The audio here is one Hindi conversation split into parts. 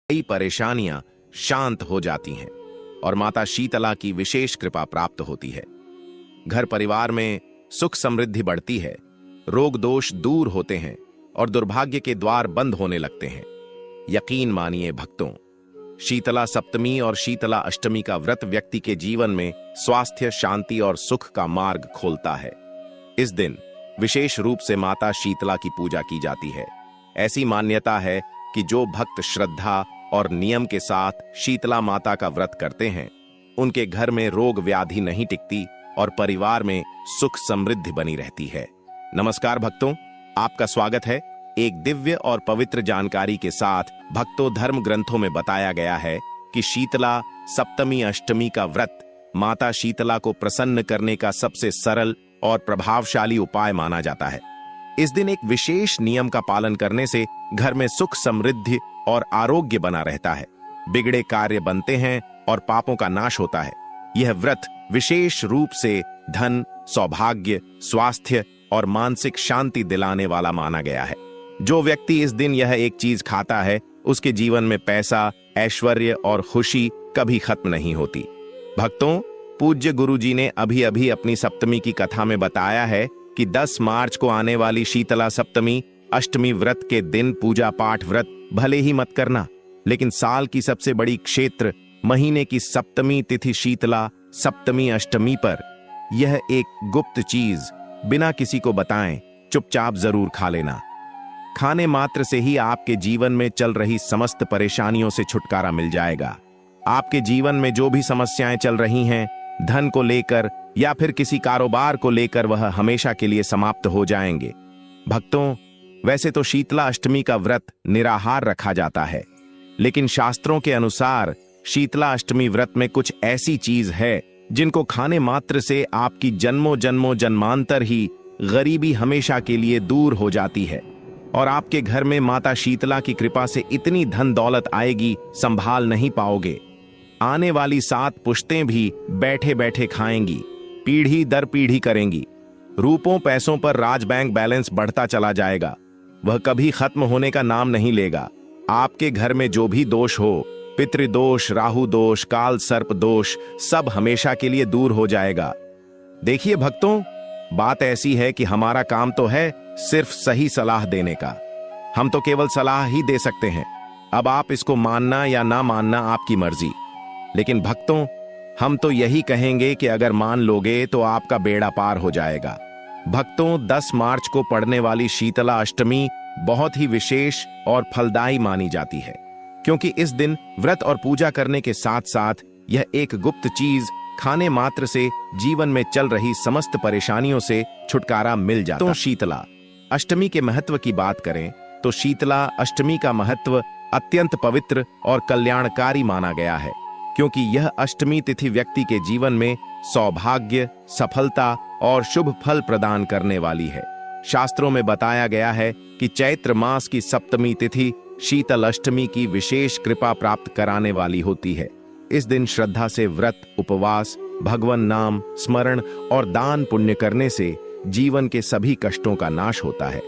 कई परेशानियां शांत हो जाती हैं और माता शीतला की विशेष कृपा प्राप्त होती है। घर परिवार में सुख समृद्धि बढ़ती है, रोग दोष दूर होते हैं और दुर्भाग्य के द्वार बंद होने लगते हैं। यकीन मानिए भक्तों, शीतला सप्तमी और शीतला अष्टमी का व्रत व्यक्ति के जीवन में स्वास्थ्य, शांति और सुख का मार्ग खोलता है। इस दिन विशेष रूप से माता शीतला की पूजा की जाती है। ऐसी मान्यता है कि जो भक्त श्रद्धा और नियम के साथ शीतला माता का व्रत करते हैं, उनके घर में रोग व्याधि नहीं टिकती और परिवार में सुख समृद्धि बनी रहती है। नमस्कार भक्तों, आपका स्वागत है एक दिव्य और पवित्र जानकारी के साथ। भक्तों, धर्म ग्रंथों में बताया गया है कि शीतला सप्तमी अष्टमी का व्रत माता शीतला को प्रसन्न करने का सबसे सरल और प्रभावशाली उपाय माना जाता है। इस दिन एक विशेष नियम का पालन करने से घर में सुख समृद्धि और आरोग्य बना रहता है, बिगड़े कार्य बनते हैं और पापों का नाश होता है। यह व्रत विशेष रूप से धन, सौभाग्य, स्वास्थ्य और मानसिक शांति दिलाने वाला माना गया है। जो व्यक्ति इस दिन यह एक चीज खाता है, उसके जीवन में पैसा, ऐश्वर्य और खुशी कभी खत्म नहीं होती। भक्तों, पूज्य गुरुजी ने अभी अभी अपनी सप्तमी की कथा में बताया है कि 10 मार्च को आने वाली शीतला सप्तमी अष्टमी व्रत के दिन पूजा पाठ व्रत भले ही मत करना, लेकिन साल की सबसे बड़ी क्षेत्र महीने की सप्तमी तिथि शीतला सप्तमी अष्टमी पर यह एक गुप्त चीज बिना किसी को बताएं चुपचाप जरूर खा लेना। खाने मात्र से ही आपके जीवन में चल रही समस्त परेशानियों से छुटकारा मिल जाएगा। आपके जीवन में जो भी समस्याएं चल रही हैं, धन को लेकर या फिर किसी कारोबार को लेकर, वह हमेशा के लिए समाप्त हो जाएंगे। भक्तों, वैसे तो शीतला अष्टमी का व्रत निराहार रखा जाता है, लेकिन शास्त्रों के अनुसार शीतला अष्टमी व्रत में कुछ ऐसी चीज है जिनको खाने मात्र से आपकी जन्मों जन्मांतर ही गरीबी हमेशा के लिए दूर हो जाती है और आपके घर में माता शीतला की कृपा से इतनी धन दौलत आएगी, संभाल नहीं पाओगे। आने वाली 7 पुश्तें भी बैठे बैठे खाएंगी, पीढ़ी दर पीढ़ी करेंगी। रूपों पैसों पर राज बैंक बैलेंस बढ़ता चला जाएगा, वह कभी खत्म होने का नाम नहीं लेगा। आपके घर में जो भी दोष हो, पितृदोष, राहु दोष, काल सर्प दोष, सब हमेशा के लिए दूर हो जाएगा। देखिए भक्तों, बात ऐसी है कि हमारा काम तो है सिर्फ सही सलाह देने का। हम तो केवल सलाह ही दे सकते हैं। अब आप इसको मानना या ना मानना आपकी मर्जी। लेकिन भक्तों, हम तो यही कहेंगे कि अगर मान लोगे तो आपका बेड़ा पार हो जाएगा। भक्तों, 10 मार्च को पड़ने वाली शीतला अष्टमी बहुत ही विशेष और फलदायी मानी जाती है, क्योंकि इस दिन व्रत और पूजा करने के साथ साथ यह एक गुप्त चीज खाने मात्र से जीवन में चल रही समस्त परेशानियों से छुटकारा मिल जाता है। तो शीतला अष्टमी के महत्व की बात करें तो शीतला अष्टमी का महत्व अत्यंत पवित्र और कल्याणकारी माना गया है, क्योंकि यह अष्टमी तिथि व्यक्ति के जीवन में सौभाग्य, सफलता और शुभ फल प्रदान करने वाली है। शास्त्रों में बताया गया है कि चैत्र मास की सप्तमी तिथि शीतल अष्टमी की विशेष कृपा प्राप्त कराने वाली होती है। इस दिन श्रद्धा से व्रत, उपवास, भगवान नाम स्मरण और दान पुण्य करने से जीवन के सभी कष्टों का नाश होता है।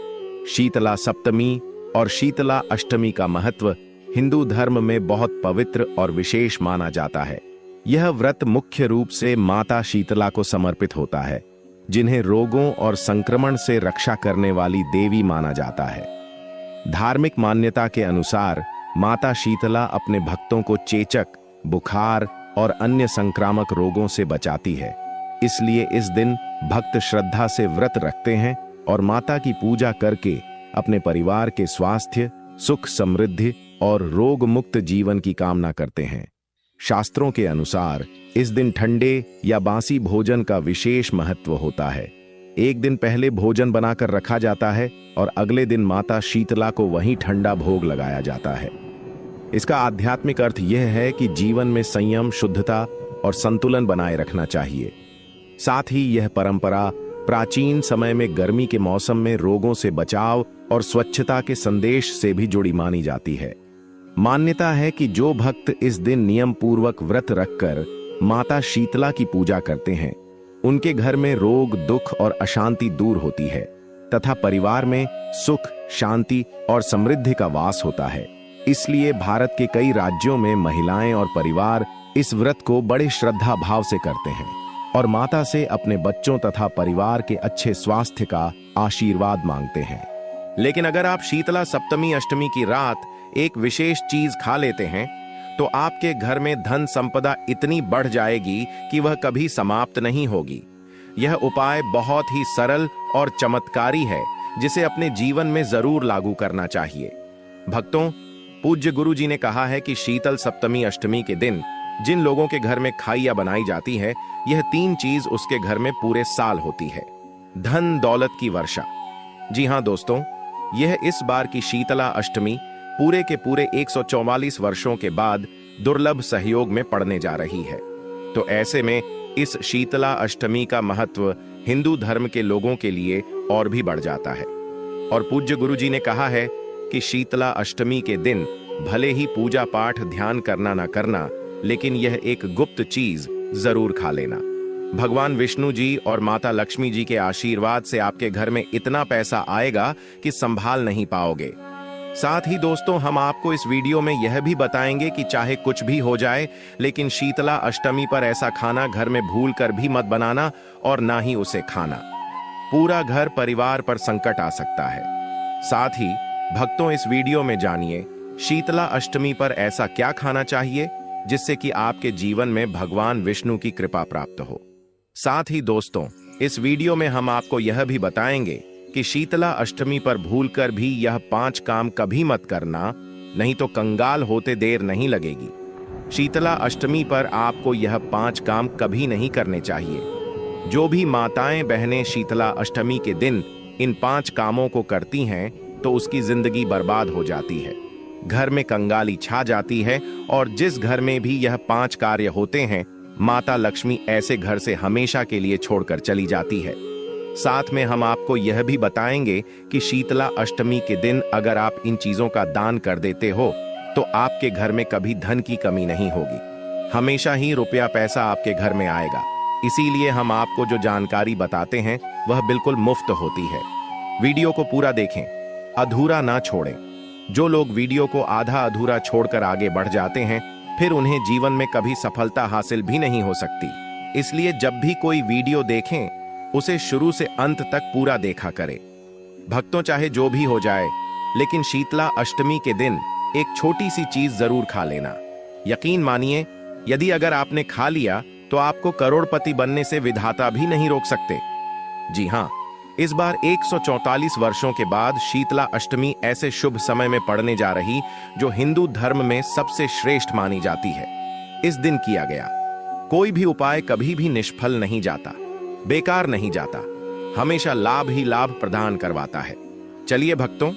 शीतला सप्तमी और शीतला अष्टमी का महत्व हिंदू धर्म में बहुत पवित्र और विशेष माना जाता है। यह व्रत मुख्य रूप से माता शीतला को समर्पित होता है, जिन्हें रोगों और संक्रमण से रक्षा करने वाली देवी माना जाता है। धार्मिक मान्यता के अनुसार माता शीतला अपने भक्तों को चेचक, बुखार और अन्य संक्रामक रोगों से बचाती है। इसलिए इस दिन भक्त श्रद्धा से व्रत रखते हैं और माता की पूजा करके अपने परिवार के स्वास्थ्य, सुख समृद्धि और रोग मुक्त जीवन की कामना करते हैं। शास्त्रों के अनुसार इस दिन ठंडे या बासी भोजन का विशेष महत्व होता है। एक दिन पहले भोजन बनाकर रखा जाता है और अगले दिन माता शीतला को वहीं ठंडा भोग लगाया जाता है। इसका आध्यात्मिक अर्थ यह है कि जीवन में संयम, शुद्धता और संतुलन बनाए रखना चाहिए। साथ ही यह परंपरा प्राचीन समय में गर्मी के मौसम में रोगों से बचाव और स्वच्छता के संदेश से भी जुड़ी मानी जाती है। मान्यता है कि जो भक्त इस दिन नियम पूर्वक व्रत रखकर माता शीतला की पूजा करते हैं, उनके घर में रोग, दुख और अशांति दूर होती है तथा परिवार में सुख, शांति और समृद्धि का वास होता है। इसलिए भारत के कई राज्यों में महिलाएं और परिवार इस व्रत को बड़े श्रद्धा भाव से करते हैं और माता से अपने बच्चों तथा परिवार के अच्छे स्वास्थ्य का आशीर्वाद मांगते हैं। लेकिन अगर आप शीतला सप्तमी अष्टमी की रात एक विशेष चीज खा लेते हैं तो आपके घर में धन संपदा इतनी बढ़ जाएगी कि वह कभी समाप्त नहीं होगी। यह उपाय बहुत ही सरल और चमत्कारी है जिसे अपने जीवन में जरूर लागू करना चाहिए। भक्तों, पूज्य गुरु जी ने कहा है कि शीतल सप्तमी अष्टमी के दिन जिन लोगों के घर में खाइया बनाई जाती है, यह 3 चीज उसके घर में पूरे साल होती है। धन दौलत की वर्षा। जी हां दोस्तों, यह इस बार की शीतला अष्टमी पूरे के पूरे 144 वर्षों के बाद दुर्लभ सहयोग में पड़ने जा रही है। तो ऐसे में इस शीतला अष्टमी का महत्व हिंदू धर्म के लोगों के लिए और भी बढ़ जाता है। और पूज्य गुरु जी ने कहा है कि शीतला अष्टमी के दिन भले ही पूजा पाठ ध्यान करना ना करना, लेकिन यह एक गुप्त चीज जरूर खा लेना। भगवान विष्णु जी और माता लक्ष्मी जी के आशीर्वाद से आपके घर में इतना पैसा आएगा कि संभाल नहीं पाओगे। साथ ही दोस्तों, हम आपको इस वीडियो में यह भी बताएंगे कि चाहे कुछ भी हो जाए, लेकिन शीतला अष्टमी पर ऐसा खाना घर में भूल कर भी मत बनाना और ना ही उसे खाना। पूरा घर परिवार पर संकट आ सकता है। साथ ही भक्तों, इस वीडियो में जानिए शीतला अष्टमी पर ऐसा क्या खाना चाहिए जिससे कि आपके जीवन में भगवान विष्णु की कृपा प्राप्त हो। साथ ही दोस्तों, इस वीडियो में हम आपको यह भी बताएंगे कि शीतला अष्टमी पर भूलकर भी यह 5 काम कभी मत करना, नहीं तो कंगाल होते देर नहीं लगेगी। शीतला अष्टमी पर आपको यह 5 काम कभी नहीं करने चाहिए। जो भी माताएं बहनें शीतला अष्टमी के दिन इन 5 कामों को करती हैं तो उसकी जिंदगी बर्बाद हो जाती है, घर में कंगाली छा जाती है और जिस घर में भी यह 5 कार्य होते हैं, माता लक्ष्मी ऐसे घर से हमेशा के लिए छोड़कर चली जाती है। साथ में हम आपको यह भी बताएंगे कि शीतला अष्टमी के दिन अगर आप इन चीजों का दान कर देते हो तो आपके घर में कभी धन की कमी नहीं होगी, हमेशा ही रुपया पैसा आपके घर में आएगा। इसीलिए हम आपको जो जानकारी बताते हैं वह बिल्कुल मुफ्त होती है। वीडियो को पूरा देखें, अधूरा ना छोड़ें। जो लोग वीडियो को आधा अधूरा छोड़कर आगे बढ़ जाते हैं, फिर उन्हें जीवन में कभी सफलता हासिल भी नहीं हो सकती। इसलिए जब भी कोई वीडियो देखें उसे शुरू से अंत तक पूरा देखा करें। भक्तों, चाहे जो भी हो जाए, लेकिन शीतला अष्टमी के दिन एक छोटी सी चीज जरूर खा लेना। यकीन मानिए, यदि अगर आपने खा लिया तो आपको करोड़पति बनने से विधाता भी नहीं रोक सकते। जी हां, इस बार 144 वर्षों के बाद शीतला अष्टमी ऐसे शुभ समय में पड़ने जा रही जो हिंदू धर्म में सबसे श्रेष्ठ मानी जाती है। इस दिन किया गया कोई भी उपाय कभी भी निष्फल नहीं जाता, बेकार नहीं जाता, हमेशा लाभ ही लाभ प्रदान करवाता है। चलिए भक्तों,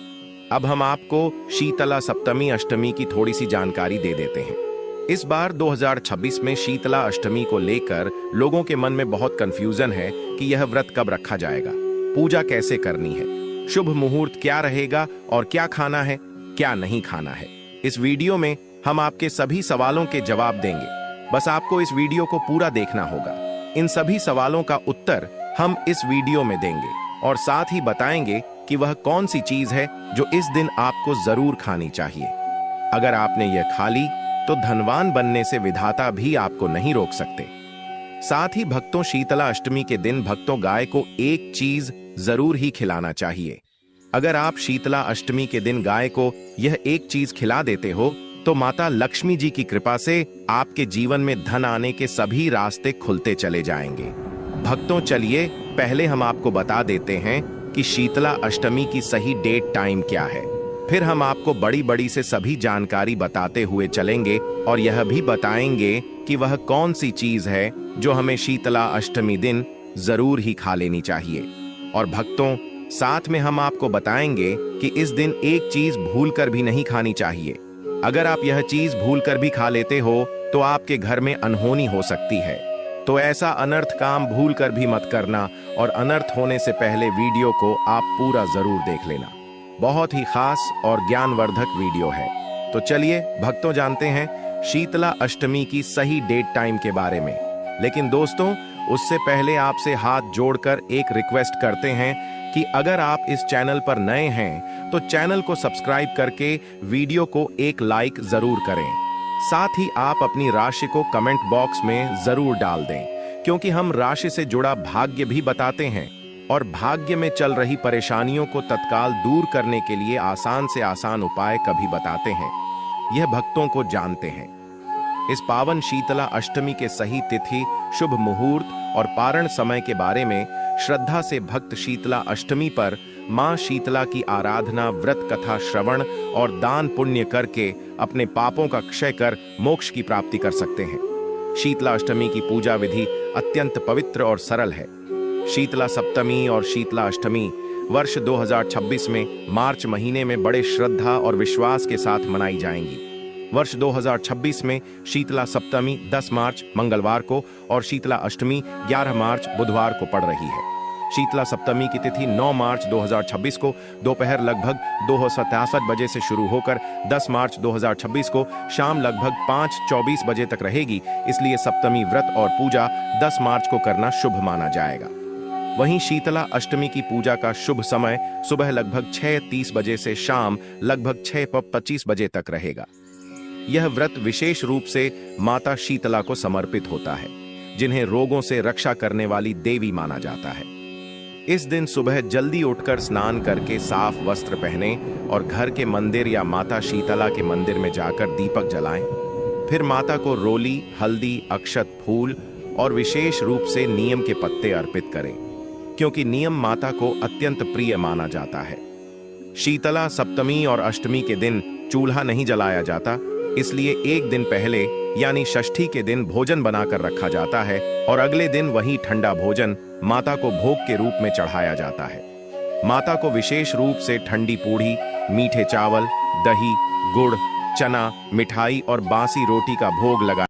अब हम आपको शीतला सप्तमी अष्टमी की थोड़ी सी जानकारी दे देते हैं। इस बार 2026 में शीतला अष्टमी को लेकर लोगों के मन में बहुत कंफ्यूजन है कि यह व्रत कब रखा जाएगा, पूजा कैसे करनी है, शुभ मुहूर्त क्या रहेगा और क्या खाना है क्या नहीं खाना है। इस वीडियो में हम आपके सभी सवालों के जवाब देंगे, बस आपको इस वीडियो को पूरा देखना होगा। इन सभी सवालों का उत्तर हम इस वीडियो में देंगे और साथ ही बताएंगे कि वह कौन सी चीज है जो इस दिन आपको जरूर खानी चाहिए। अगर आपने यह खा ली तो धनवान बनने से विधाता भी आपको नहीं रोक सकते। साथ ही भक्तों, शीतला अष्टमी के दिन भक्तों गाय को एक चीज जरूर ही खिलाना चाहिए। अगर आप शीतला अष्टमी के दिन गाय को यह एक चीज खिला देते हो तो माता लक्ष्मी जी की कृपा से आपके जीवन में धन आने के सभी रास्ते खुलते चले जाएंगे। भक्तों, चलिए पहले हम आपको बता देते हैं कि शीतला अष्टमी की सही डेट टाइम क्या है। फिर हम आपको बड़ी बड़ी से सभी जानकारी बताते हुए चलेंगे और यह भी बताएंगे कि वह कौन सी चीज है जो हमें शीतला अष्टमी दिन जरूर ही खा लेनी चाहिए। और भक्तों, साथ में हम आपको बताएंगे कि इस दिन एक चीज भूलकर भी नहीं खानी चाहिए। अगर आप यह चीज भूलकर भी खा लेते हो तो आपके घर में अनहोनी हो सकती है। तो ऐसा अनर्थ काम भूलकर भी मत करना और अनर्थ होने से पहले वीडियो को आप पूरा जरूर देख लेना। बहुत ही खास और ज्ञानवर्धक वीडियो है। तो चलिए भक्तों, जानते हैं शीतला अष्टमी की सही डेट टाइम के बारे में। लेकिन दोस्तों, उससे पहले आपसे हाथ जोड़कर एक रिक्वेस्ट करते हैं कि अगर आप इस चैनल पर नए हैं तो चैनल को सब्सक्राइब करके वीडियो को एक लाइक जरूर करें। साथ ही आप अपनी राशि को कमेंट बॉक्स में जरूर डाल दें, क्योंकि हम राशि से जुड़ा भाग्य भी बताते हैं और भाग्य में चल रही परेशानियों को तत्काल दूर करने के लिए आसान से आसान उपाय कभी बताते हैं। यह भक्तों को जानते हैं। इस पावन शीतला अष्टमी के सही तिथि, शुभ मुहूर्त और पारण समय के बारे में श्रद्धा से भक्त शीतला अष्टमी पर मां शीतला की आराधना, व्रत कथा श्रवण और दान पुण्य करके अपने पापों का क्षय कर मोक्ष की प्राप्ति कर सकते हैं। शीतला अष्टमी की पूजा विधि अत्यंत पवित्र और सरल है। शीतला सप्तमी और शीतला अष्टमी वर्ष 2026 में मार्च महीने में बड़े श्रद्धा और विश्वास के साथ मनाई जाएंगी। वर्ष 2026 में शीतला सप्तमी 10 मार्च मंगलवार को और शीतला अष्टमी 11 मार्च बुधवार को पड़ रही है। शीतला सप्तमी की तिथि 9 मार्च 2026 को दोपहर लगभग 2:67 बजे से शुरू होकर 10 मार्च 2026 को शाम लगभग 5:24 बजे तक रहेगी। इसलिए सप्तमी व्रत और पूजा 10 मार्च को करना शुभ माना जाएगा। वहीं शीतला अष्टमी की पूजा का शुभ समय सुबह लगभग 6:30 बजे से शाम लगभग 6:25 बजे तक रहेगा। यह व्रत विशेष रूप से माता शीतला को समर्पित होता है, जिन्हें रोगों से रक्षा करने वाली देवी माना जाता है। इस दिन सुबह जल्दी उठकर स्नान करके साफ वस्त्र पहने और घर के मंदिर या माता शीतला के मंदिर में जाकर दीपक जलाएं। फिर माता को रोली, हल्दी, अक्षत, फूल और विशेष रूप से नीम के पत्ते अर्पित करें, क्योंकि नीम माता को अत्यंत प्रिय माना जाता है। शीतला सप्तमी और अष्टमी के दिन चूल्हा नहीं जलाया जाता, इसलिए एक दिन पहले यानी षष्ठी के दिन भोजन बनाकर रखा जाता है और अगले दिन वही ठंडा भोजन माता को भोग के रूप में चढ़ाया जाता है। माता को विशेष रूप से ठंडी पूड़ी, मीठे चावल, दही, गुड़, चना, मिठाई और बासी रोटी का भोग लगा